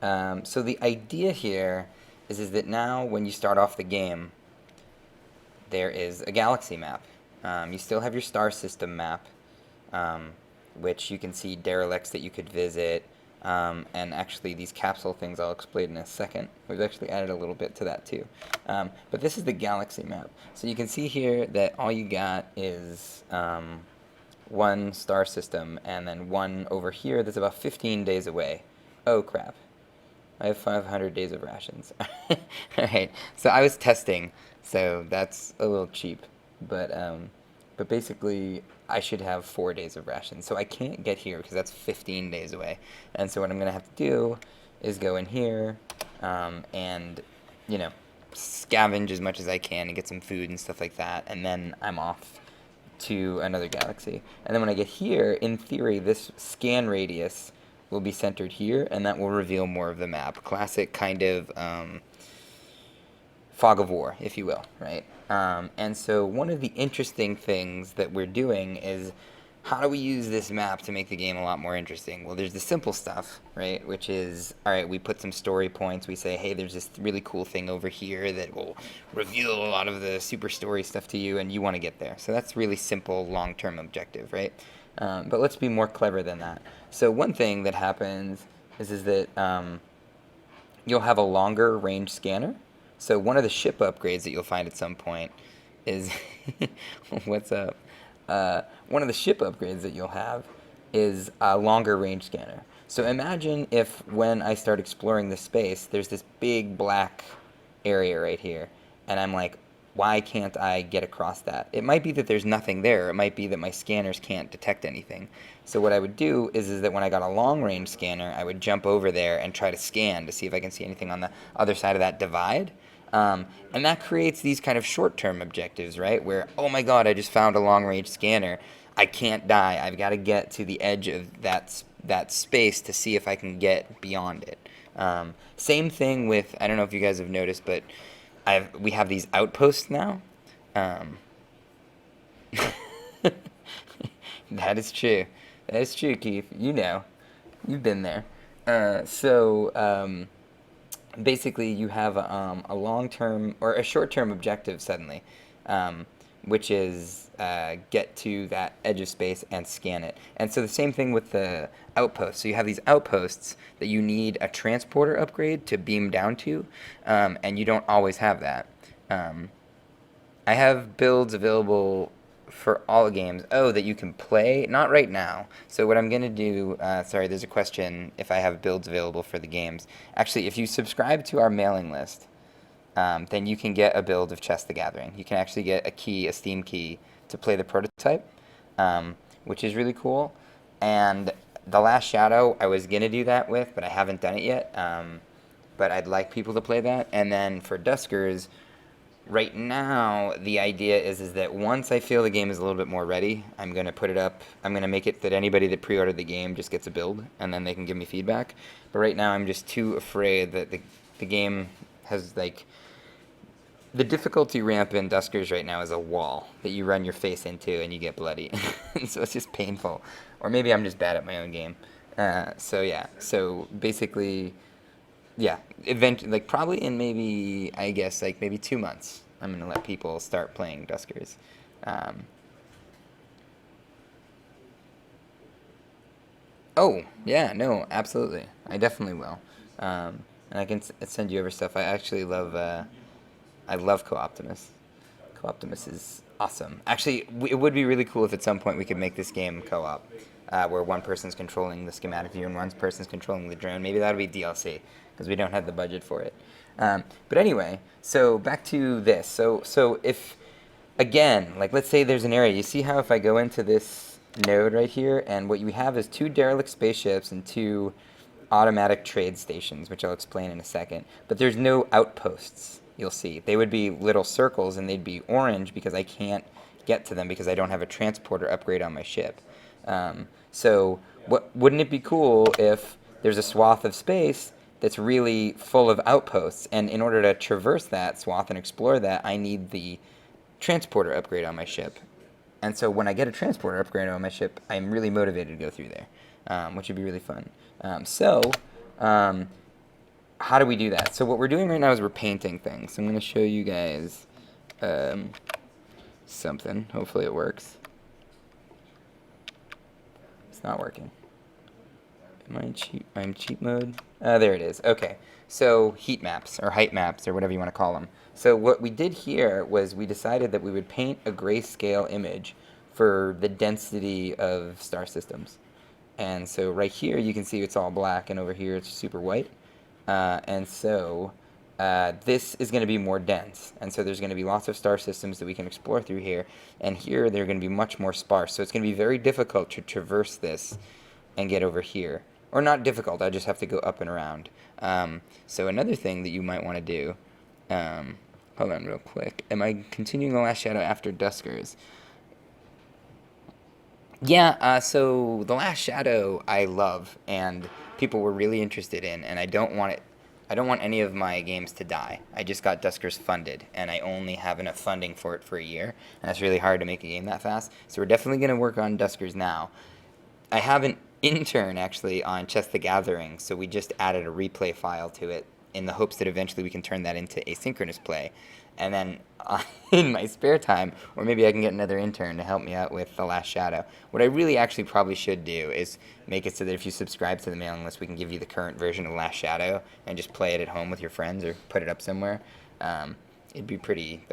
So the idea here is that now when you start off the game, there is a galaxy map. You still have your star system map, um, which you can see derelicts that you could visit, and actually these capsule things I'll explain in a second. We've actually added a little bit to that too. But this is the galaxy map. So you can see here that all you got is one star system, and then one over here that's about 15 days away. Oh crap. I have 500 days of rations. Alright, so I was testing, so that's a little cheap. But basically, I should have 4 days of rations. So I can't get here because that's 15 days away. And so what I'm going to have to do is go in here and, you know, scavenge as much as I can and get some food and stuff like that. And then I'm off to another galaxy. And then when I get here, in theory, this scan radius will be centered here, and that will reveal more of the map. Classic kind of fog of war, if you will, right? And so one of the interesting things that we're doing is how do we use this map to make the game a lot more interesting? Well, there's the simple stuff, right? Which is, all right, we put some story points. We say, hey, there's this really cool thing over here that will reveal a lot of the super story stuff to you, and you want to get there. So that's really simple, long-term objective, right? But let's be more clever than that. So one thing that happens is that you'll have a longer range scanner. So one of the ship upgrades that you'll find at some point is what's up? One of the ship upgrades that you'll have is a longer range scanner. So imagine if when I start exploring this space, there's this big black area right here, and I'm like, why can't I get across that? It might be that there's nothing there. It might be that my scanners can't detect anything. So what I would do is that when I got a long range scanner, I would jump over there and try to scan to see if I can see anything on the other side of that divide. And that creates these kind of short-term objectives, right? Where, oh my god, I just found a long-range scanner. I can't die. I've got to get to the edge of that space to see if I can get beyond it. Same thing with, I don't know if you guys have noticed, but we have these outposts now. Um, that is true. That is true, Keith. You know. You've been there. Basically, you have a long-term or a short-term objective suddenly, which is get to that edge of space and scan it. And so the same thing with the outposts. So you have these outposts that you need a transporter upgrade to beam down to, and you don't always have that. I have builds available for all games. Oh, that you can play? Not right now. So what I'm going to do, sorry, there's a question if I have builds available for the games. Actually, if you subscribe to our mailing list, then you can get a build of Chess the Gathering. You can actually get a key, a Steam key, to play the prototype, which is really cool. And The Last Shadow, I was going to do that with, but I haven't done it yet. But I'd like people to play that. And then for Duskers, right now, the idea is that once I feel the game is a little bit more ready, I'm going to put it up. I'm going to make it that anybody that pre-ordered the game just gets a build, and then they can give me feedback. But right now, I'm just too afraid that the game has, like... The difficulty ramp in Duskers right now is a wall that you run your face into and you get bloody. So it's just painful. Or maybe I'm just bad at my own game. So basically... Yeah, like probably in maybe, I guess, like maybe 2 months, I'm going to let people start playing Duskers. Oh, yeah, no, absolutely. I definitely will. And I can send you over stuff. I love Co-Optimus. Co-Optimus is awesome. Actually, it would be really cool if at some point we could make this game co-op, where one person's controlling the schematic view and one person's controlling the drone. Maybe that would be DLC, because we don't have the budget for it. But anyway, so back to this. So if, again, like let's say there's an area. You see how if I go into this node right here, and what you have is 2 derelict spaceships and 2 automatic trade stations, which I'll explain in a second. But there's no outposts, you'll see. They would be little circles, and they'd be orange because I can't get to them because I don't have a transporter upgrade on my ship. Wouldn't it be cool if there's a swath of space that's really full of outposts, and in order to traverse that swath and explore that, I need the transporter upgrade on my ship. And so when I get a transporter upgrade on my ship, I'm really motivated to go through there, which would be really fun. how do we do that? So what we're doing right now is we're painting things. So I'm going to show you guys something. Hopefully it works. It's not working. Am I in cheat? I'm cheat mode. There it is. Okay. So heat maps or height maps or whatever you want to call them. So what we did here was we decided that we would paint a grayscale image for the density of star systems. And so right here you can see it's all black, and over here it's super white. And so this is going to be more dense. And so there's going to be lots of star systems that we can explore through here. And here they're going to be much more sparse. So it's going to be very difficult to traverse this and get over here. Or not difficult, I just have to go up and around. So another thing that you might want to do, hold on real quick. Am I continuing the last shadow after Duskers? Yeah, so the last shadow I love and people were really interested in, and I don't want any of my games to die. I just got Duskers funded, and I only have enough funding for it for a year, and that's really hard to make a game that fast. So we're definitely going to work on Duskers now. I have an intern actually on Chess the Gathering, so we just added a replay file to it in the hopes that eventually we can turn that into asynchronous play. And then in my spare time, or maybe I can get another intern to help me out with The Last Shadow. What I really actually probably should do is make it so that if you subscribe to the mailing list, we can give you the current version of The Last Shadow and just play it at home with your friends or put it up somewhere. That would be pretty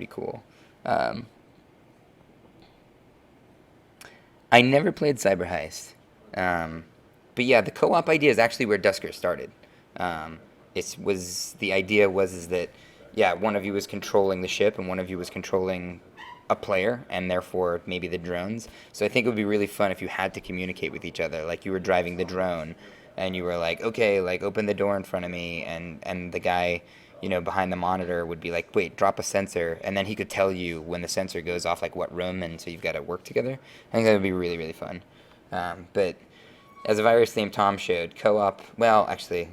cool. I never played Cyber Heist. But yeah, the co-op idea is actually where Duskers started. The idea was that, yeah, one of you was controlling the ship and one of you was controlling a player and therefore maybe the drones. So I think it would be really fun if you had to communicate with each other. Like you were driving the drone and you were like, okay, like open the door in front of me, and the guy, behind the monitor would be like, wait, drop a sensor, and then he could tell you when the sensor goes off, like what room, and so you've got to work together. I think that would be really, really fun. But as a virus named Tom showed, co-op, well, actually,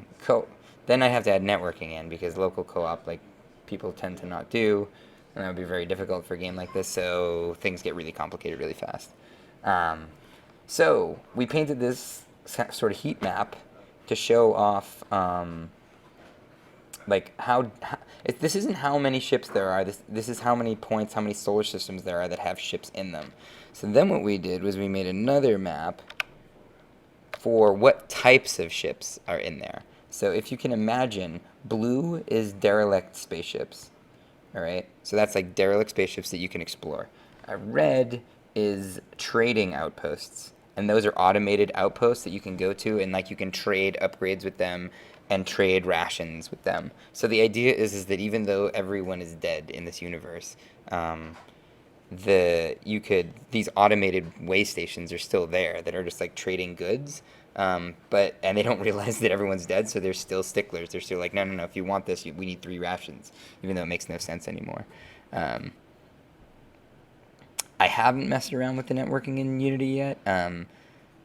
then I'd have to add networking in because local co-op, like, people tend to not do, and that would be very difficult for a game like this, so things get really complicated really fast. So we painted this sort of heat map to show off, like, this isn't how many ships there are, this is how many points, how many solar systems there are that have ships in them. So then what we did was we made another map for what types of ships are in there. So if you can imagine, blue is derelict spaceships, all right? So that's like derelict spaceships that you can explore. Red is trading outposts, and those are automated outposts that you can go to, and like you can trade upgrades with them and trade rations with them. So the idea is that even though everyone is dead in this universe, these automated way stations are still there that are just like trading goods, and they don't realize that everyone's dead, so they're still sticklers. They're still like, no, if you want this, we need 3 rations, even though it makes no sense anymore. I haven't messed around with the networking in Unity yet.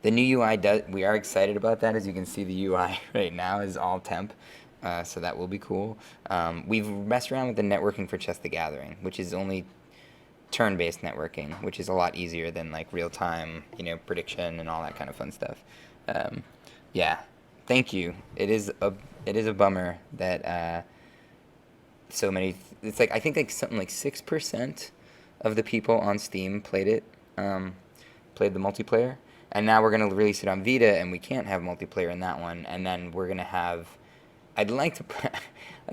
The new UI we are excited about that. As you can see, the UI right now is all temp. So that will be cool. We've messed around with the networking for Chess the Gathering, which is only turn-based networking, which is a lot easier than like real-time, prediction and all that kind of fun stuff. Yeah, thank you. It is a bummer that so many. It's like I think like something like 6% of the people on Steam played it, played the multiplayer, and now we're gonna release it on Vita, and we can't have multiplayer in that one, and then we're gonna have. I'd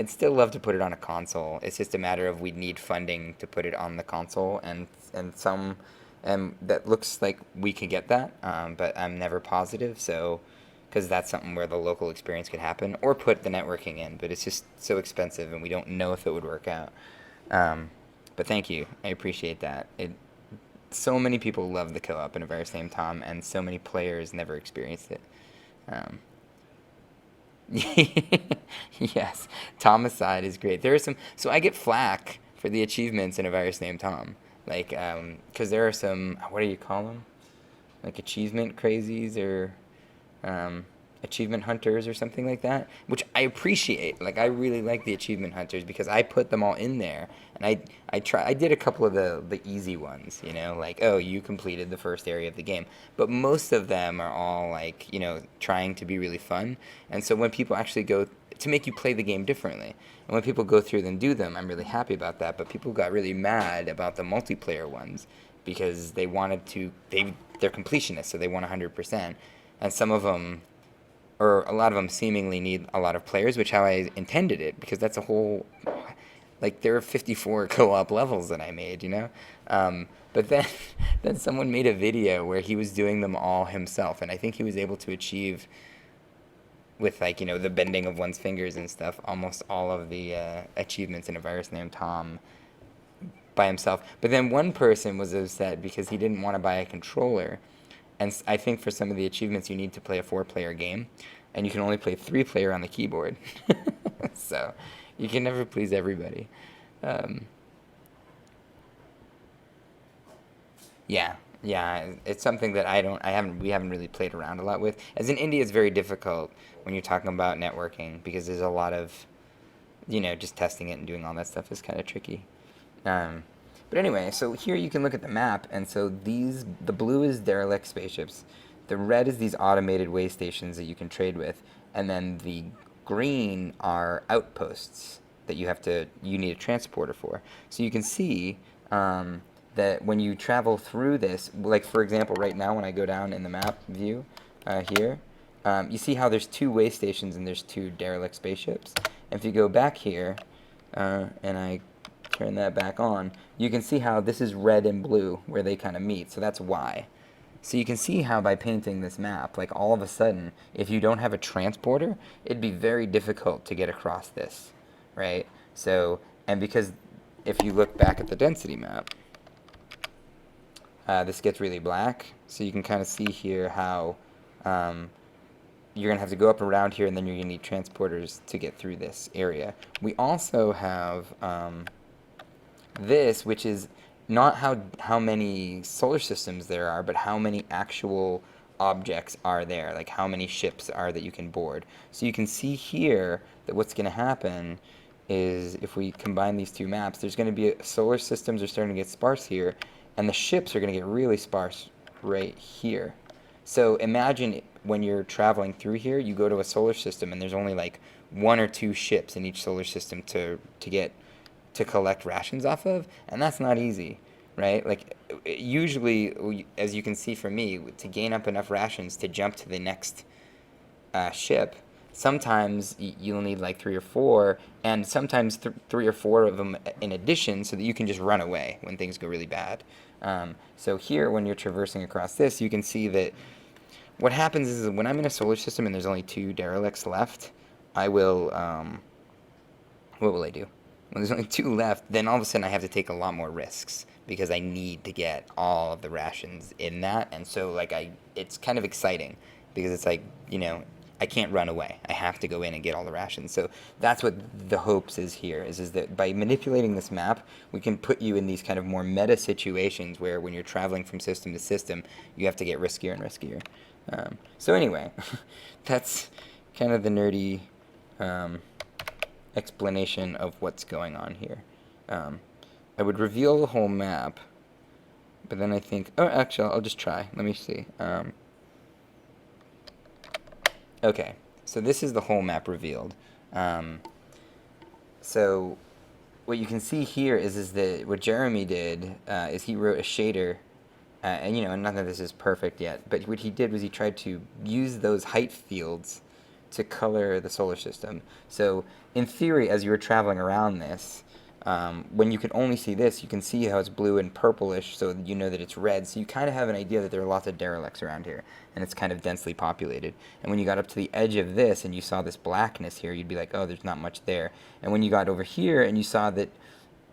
still love to put it on a console. It's just a matter of we'd need funding to put it on the console, and that looks like we could get that, but I'm never positive, so because that's something where the local experience could happen, or put the networking in, but it's just so expensive, and we don't know if it would work out. But thank you, I appreciate that. So many people love the co-op in a very same Tom, and so many players never experienced it. Yes, Tomicide is great. There are some, so I get flack for the achievements in a virus named Tom, like, because there are some, what do you call them? Like achievement crazies, or, achievement hunters or something like that, which I appreciate. Like I really like the achievement hunters because I put them all in there, and I did a couple of the easy ones, you know, like, oh, you completed the first area of the game, but most of them are all like, you know, trying to be really fun. And so when people actually go to make you play the game differently, and when people go through and do them, I'm really happy about that. But people got really mad about the multiplayer ones because they wanted to, they're completionists, so they want 100%. And some of them, or a lot of them, seemingly need a lot of players, which how I intended it, because that's a whole, like, there are 54 co-op levels that I made, you know. But then then someone made a video where he was doing them all himself, and I think he was able to achieve, with, like, you know, the bending of one's fingers and stuff, almost all of the achievements in A Virus Named Tom by himself. But then one person was upset because he didn't want to buy a controller. And I think for some of the achievements you need to play a 4-player game, and you can only play 3-player on the keyboard. So you can never please everybody. Yeah, yeah, it's something that we haven't really played around a lot with. As in India, it's very difficult when you're talking about networking because there's a lot of, you know, just testing it and doing all that stuff is kind of tricky. Um, but anyway, so here you can look at the map, and so the blue is derelict spaceships, the red is these automated way stations that you can trade with, and then the green are outposts that you need a transporter for. So you can see that when you travel through this, like for example, right now when I go down in the map view here, you see how there's 2 way stations and there's 2 derelict spaceships. And if you go back here, and I turn that back on, you can see how this is red and blue where they kind of meet, so that's why. So you can see how by painting this map, like all of a sudden, if you don't have a transporter, it'd be very difficult to get across this, right? So, and because if you look back at the density map, this gets really black, so you can kind of see here how you're going to have to go up around here, and then you're going to need transporters to get through this area. We also have this, which is not how many solar systems there are, but how many actual objects are there, like how many ships are that you can board. So you can see here that what's going to happen is if we combine these 2 maps, there's going to be solar systems are starting to get sparse here, and the ships are going to get really sparse right here. So imagine when you're traveling through here, you go to a solar system and there's only like 1 or 2 ships in each solar system to collect rations off of, and that's not easy, right? Like usually, as you can see from me, to gain up enough rations to jump to the next ship, sometimes you'll need like 3 or 4, and sometimes 3 or 4 of them in addition, so that you can just run away when things go really bad. So here, when you're traversing across this, you can see that what happens is when I'm in a solar system and there's only 2 derelicts left, I will, what will I do? When there's only 2 left, then all of a sudden I have to take a lot more risks because I need to get all of the rations in that, and so like it's kind of exciting because it's like, you know, I can't run away. I have to go in and get all the rations. So that's what the hopes is here, is that by manipulating this map, we can put you in these kind of more meta situations where when you're traveling from system to system, you have to get riskier and riskier. So anyway, that's kind of the nerdy explanation of what's going on here. I would reveal the whole map, but then I think, oh, actually, I'll just try. Let me see. Okay, so this is the whole map revealed. So what you can see here is that what Jeremy did is he wrote a shader, and you know, none of this is perfect yet, but what he did was he tried to use those height fields to color the solar system. So in theory, as you were traveling around this, when you can only see this, you can see how it's blue and purplish, so you know that it's red. So you kind of have an idea that there are lots of derelicts around here, and it's kind of densely populated. And when you got up to the edge of this and you saw this blackness here, you'd be like, oh, there's not much there. And when you got over here and you saw that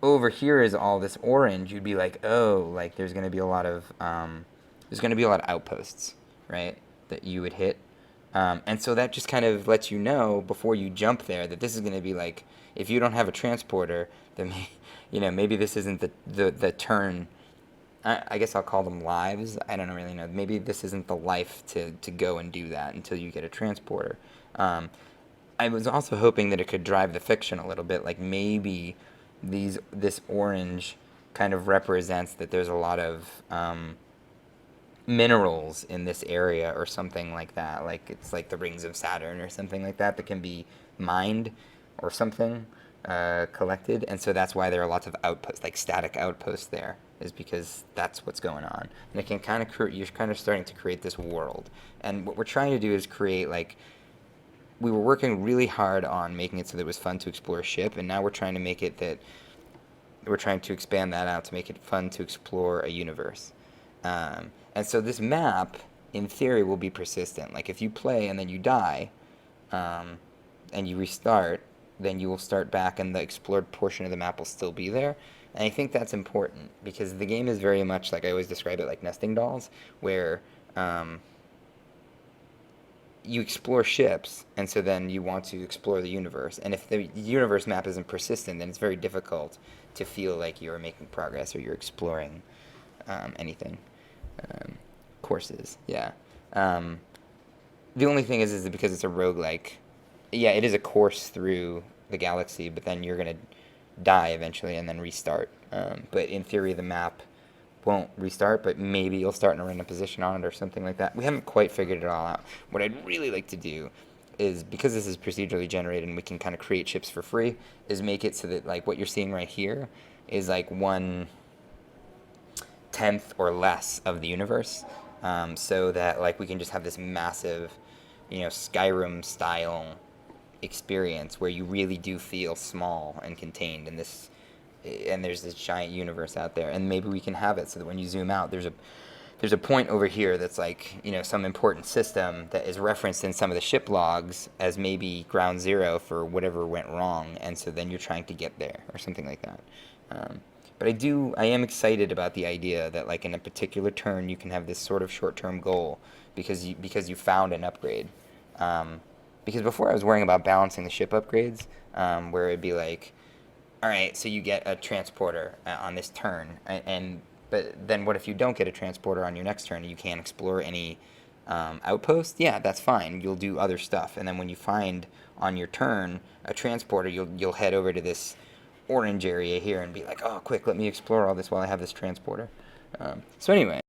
over here is all this orange, you'd be like, oh, like there's going to be a lot of outposts, right, that you would hit. And so that just kind of lets you know before you jump there that this is going to be like, if you don't have a transporter, then you know, maybe this isn't the turn I guess I'll call them lives. I don't really know. Maybe this isn't the life to go and do that until you get a transporter. Um, I was also hoping that it could drive the fiction a little bit. Like maybe this orange kind of represents that there's a lot of minerals in this area or something like that. Like it's like the rings of Saturn or something like that that can be mined or something, collected. And so that's why there are lots of outposts, like static outposts there, is because that's what's going on. And it can kind of you're kind of starting to create this world. And what we're trying to do is create like we were working really hard on making it so that it was fun to explore a ship, and now we're trying to make it that we're trying to expand that out to make it fun to explore a universe. And so this map, in theory, will be persistent. Like if you play and then you die, um, and you restart, then you will start back, and the explored portion of the map will still be there. And I think that's important because the game is very much like I always describe it like nesting dolls, where um, you explore ships, and so then you want to explore the universe. And if the universe map isn't persistent, then it's very difficult to feel like you're making progress or you're exploring anything. Um, Courses, yeah. Um, the only thing is that because it's a roguelike, yeah, it is a course through the galaxy, but then you're gonna die eventually and then restart. But in theory, the map won't restart, but maybe you'll start in a random position on it or something like that. We haven't quite figured it all out. What I'd really like to do is, because this is procedurally generated and we can kind of create ships for free, is make it so that like what you're seeing right here is like 1/10 or less of the universe, so that like we can just have this massive, Skyrim style experience where you really do feel small and contained in this, and there's this giant universe out there. And maybe we can have it so that when you zoom out, there's a point over here that's like, some important system that is referenced in some of the ship logs as maybe ground zero for whatever went wrong, and so then you're trying to get there or something like that. um, but I am excited about the idea that like in a particular turn you can have this sort of short-term goal because you found an upgrade. um, because before I was worrying about balancing the ship upgrades, where it'd be like, all right, so you get a transporter on this turn, and but then what if you don't get a transporter on your next turn and you can't explore any outpost? Yeah, that's fine. You'll do other stuff, and then when you find on your turn a transporter, you'll head over to this orange area here and be like, oh, quick, let me explore all this while I have this transporter. So anyway.